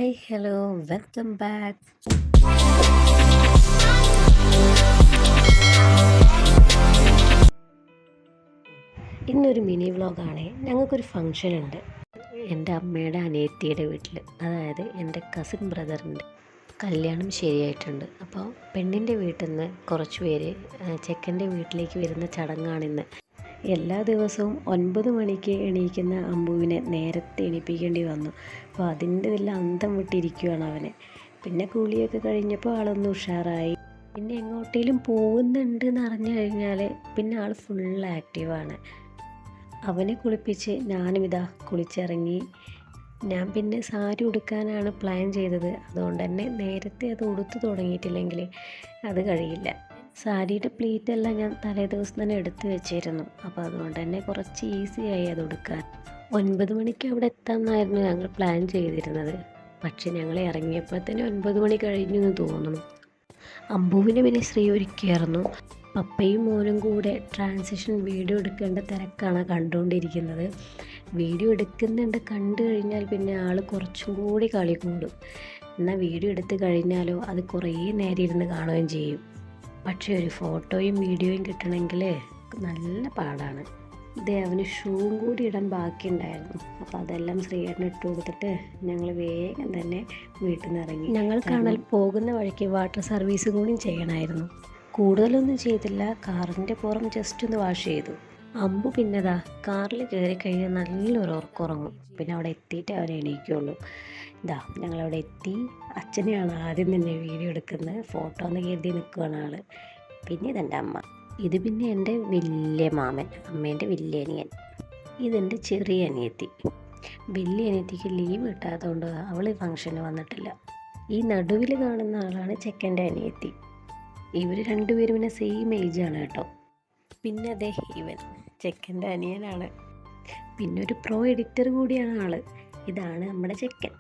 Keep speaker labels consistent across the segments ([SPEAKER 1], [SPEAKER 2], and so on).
[SPEAKER 1] Hi hello welcome back. ഇന്നൊരു mini വ്ളോഗാണ്. ഞങ്ങൾക്കൊരു ഫങ്ഷൻ ഉണ്ട് എൻ്റെ അമ്മയുടെ അനിയത്തിയുടെ വീട്ടിൽ. അതായത് എൻ്റെ കസിൻ ബ്രദറിൻ്റെ കല്യാണം ശരിയായിട്ടുണ്ട്. അപ്പോൾ പെണ്ണിൻ്റെ വീട്ടിൽ നിന്ന് കുറച്ച് പേര് ചെക്കൻ്റെ വീട്ടിലേക്ക് വരുന്ന ചടങ്ങാണിന്ന്. എല്ലാ ദിവസവും 9 മണിക്ക് എണീക്കുന്ന അമ്പുവിനെ നേരത്തെ എണീപ്പിക്കേണ്ടി വന്നു. അപ്പോൾ അതിൻ്റെ വല്ല അന്തം വിട്ടിരിക്കുകയാണ് അവനെ. പിന്നെ കുളിയൊക്കെ കഴിഞ്ഞപ്പോൾ ആളൊന്ന് ഉഷാറായി. പിന്നെ എങ്ങോട്ടേലും പോകുന്നുണ്ട് എന്ന് അറിഞ്ഞു കഴിഞ്ഞാൽ പിന്നെ ആൾ ഫുൾ ആക്റ്റീവാണ്. അവനെ കുളിപ്പിച്ച് ഞാനും ഇതാ കുളിച്ചിറങ്ങി. ഞാൻ പിന്നെ സാരി ഉടുക്കാനാണ് പ്ലാൻ ചെയ്തത്. അതുകൊണ്ട് തന്നെ നേരത്തെ അത് ഉടുത്ത് തുടങ്ങിയിട്ടില്ലെങ്കിൽ അത് കഴിയില്ല. സാരിയുടെ പ്ലീറ്റെല്ലാം ഞാൻ തലേ ദിവസം തന്നെ എടുത്ത് വെച്ചിരുന്നു. അപ്പോൾ അതുകൊണ്ട് തന്നെ കുറച്ച് ഈസിയായി അത് ഉടുക്കാൻ. 9 മണിക്ക് അവിടെ എത്താമെന്നായിരുന്നു ഞങ്ങൾ പ്ലാൻ ചെയ്തിരുന്നത്. പക്ഷെ ഞങ്ങൾ ഇറങ്ങിയപ്പോൾ തന്നെ 9 മണി കഴിഞ്ഞു എന്ന് തോന്നുന്നു. അമ്പുവിനെ പിന്നെ ശ്രീ ഒരുക്കിയായിരുന്നു. പപ്പയും മോനും കൂടെ ട്രാൻസിഷൻ വീഡിയോ എടുക്കേണ്ട തിരക്കാണ് കണ്ടുകൊണ്ടിരിക്കുന്നത്. വീഡിയോ എടുക്കുന്നുണ്ട് കണ്ടു കഴിഞ്ഞാൽ പിന്നെ ആൾ കുറച്ചും കൂടി കളി കൂടും. എന്നാൽ വീഡിയോ എടുത്ത് കഴിഞ്ഞാലോ അത് കുറേ നേരം ഇരുന്ന് കാണുകയും ചെയ്യും. പക്ഷേ ഒരു ഫോട്ടോയും വീഡിയോയും കിട്ടണമെങ്കിൽ നല്ല പാടാണ്. ഇതേ അവന് ഷൂവും കൂടി ഇടാൻ ബാക്കിയുണ്ടായിരുന്നു. അപ്പോൾ അതെല്ലാം ശ്രീയേട്ടന് ഇട്ട് കൊടുത്തിട്ട് ഞങ്ങൾ വേഗം തന്നെ വീട്ടിൽ നിന്ന് ഇറങ്ങി. ഞങ്ങൾ കാണാൻ പോകുന്ന വഴിക്ക് വാട്ടർ സർവീസ് കൂടി ചെയ്യണമായിരുന്നു. കൂടുതലൊന്നും ചെയ്തില്ല. കാറിൻ്റെ പുറം ജസ്റ്റ് ഒന്ന് വാഷ് ചെയ്തു. അമ്പു പിന്നെതാ കാറിൽ കയറി കഴിഞ്ഞാൽ നല്ലൊരു ഉറക്കമുറങ്ങും. പിന്നെ അവിടെ എത്തിയിട്ടേ അവനെ എണീക്കുള്ളൂ. ഇതാ ഞങ്ങളവിടെ എത്തി. അച്ഛനെയാണ് ആദ്യം തന്നെ വീഡിയോ എടുക്കുന്നത്. ഫോട്ടോ എന്ന് കരുതി നിൽക്കുകയാണ് ആൾ. പിന്നെ ഇതെൻ്റെ അമ്മ. ഇത് പിന്നെ എൻ്റെ വലിയ മാമൻ, അമ്മേൻ്റെ വലിയ അനിയൻ. ഇതെൻ്റെ ചെറിയ അനിയത്തി. വലിയ അനിയത്തിക്ക് ലീവ് കിട്ടാത്തതുകൊണ്ട് അവൾ ഫംഗ്ഷന് വന്നിട്ടില്ല. ഈ നടുവിൽ കാണുന്ന ആളാണ് ചെക്കൻ്റെ അനിയത്തി. ഇവർ രണ്ടുപേരും പിന്നെ സെയിം ഏജാണ് കേട്ടോ. പിന്നെ അതെ ഇവൻ ചെക്കൻ്റെ അനിയനാണ്. പിന്നെ ഒരു പ്രോ എഡിറ്റർ കൂടിയാണ് ആള്. ഇതാണ് നമ്മുടെ ചെക്കൻ.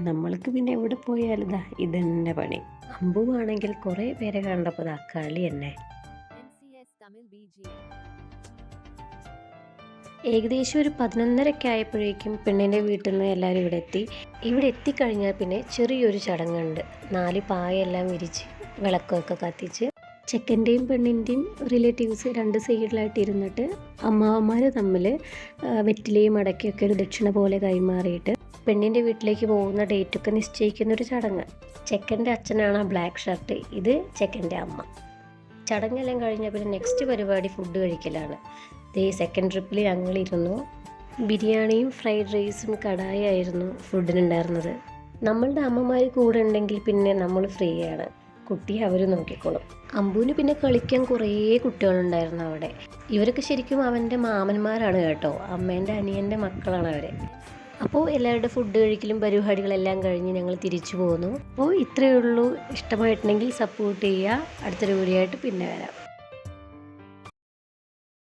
[SPEAKER 1] നമ്മൾക്ക് പിന്നെ എവിടെ പോയാലും ഇതാ ഇതെന്നെ പണി. അമ്പുവാണെങ്കിൽ കുറേ പേരെ കണ്ടപ്പോൾ ഇതാ കളി തന്നെ. ഏകദേശം ഒരു 11:30 ആയപ്പോഴേക്കും പെണ്ണിൻ്റെ വീട്ടിൽ നിന്ന് എല്ലാവരും ഇവിടെ എത്തി. ഇവിടെ എത്തിക്കഴിഞ്ഞാൽ പിന്നെ ചെറിയൊരു ചടങ്ങുണ്ട്. 4 പായെല്ലാം വിരിച്ച് വിളക്കൊക്കെ കത്തിച്ച് ചെക്കൻ്റെയും പെണ്ണിൻ്റെയും റിലേറ്റീവ്സ് 2 സൈഡിലായിട്ട് ഇരുന്നിട്ട് അമ്മാവന്മാർ തമ്മിൽ വെറ്റിലയും അടയ്ക്കൊക്കെ ഒരു ദക്ഷിണ പോലെ കൈമാറിയിട്ട് പെണ്ണിൻ്റെ വീട്ടിലേക്ക് പോകുന്ന ഡേറ്റൊക്കെ നിശ്ചയിക്കുന്നൊരു ചടങ്ങ്. ചെക്കൻ്റെ അച്ഛനാണ് ആ ബ്ലാക്ക് ഷർട്ട്. ഇത് ചെക്കൻ്റെ അമ്മ. ചടങ്ങെല്ലാം കഴിഞ്ഞാൽ പിന്നെ നെക്സ്റ്റ് പരിപാടി ഫുഡ് കഴിക്കലാണ്. സെക്കൻഡ് ട്രിപ്പിൽ ഞങ്ങളിരുന്നു. ബിരിയാണിയും ഫ്രൈഡ് റൈസും കടായായിരുന്നു ഫുഡിനുണ്ടായിരുന്നത്. നമ്മളുടെ അമ്മമാർ കൂടെ ഉണ്ടെങ്കിൽ പിന്നെ നമ്മൾ ഫ്രീ ആണ്. കുട്ടിയെ അവർ നോക്കിക്കോളും. അമ്പുവിന് പിന്നെ കളിക്കാൻ കുറേ കുട്ടികളുണ്ടായിരുന്നു അവിടെ. ഇവരൊക്കെ ശരിക്കും അവൻ്റെ മാമന്മാരാണ് കേട്ടോ. അമ്മേൻ്റെ അനിയൻ്റെ മക്കളാണ് അവർ. അപ്പോൾ എല്ലാവരുടെ ഫുഡ് കഴിക്കലും പരിപാടികളെല്ലാം കഴിഞ്ഞ് ഞങ്ങൾ തിരിച്ചു പോന്നു. അപ്പോൾ ഇത്രയേ ഉള്ളൂ. ഇഷ്ടമായിട്ടുണ്ടെങ്കിൽ സപ്പോർട്ട് ചെയ്യുക. അടുത്തൊരു വീഡിയോ ആയിട്ട് പിന്നെ വരാം.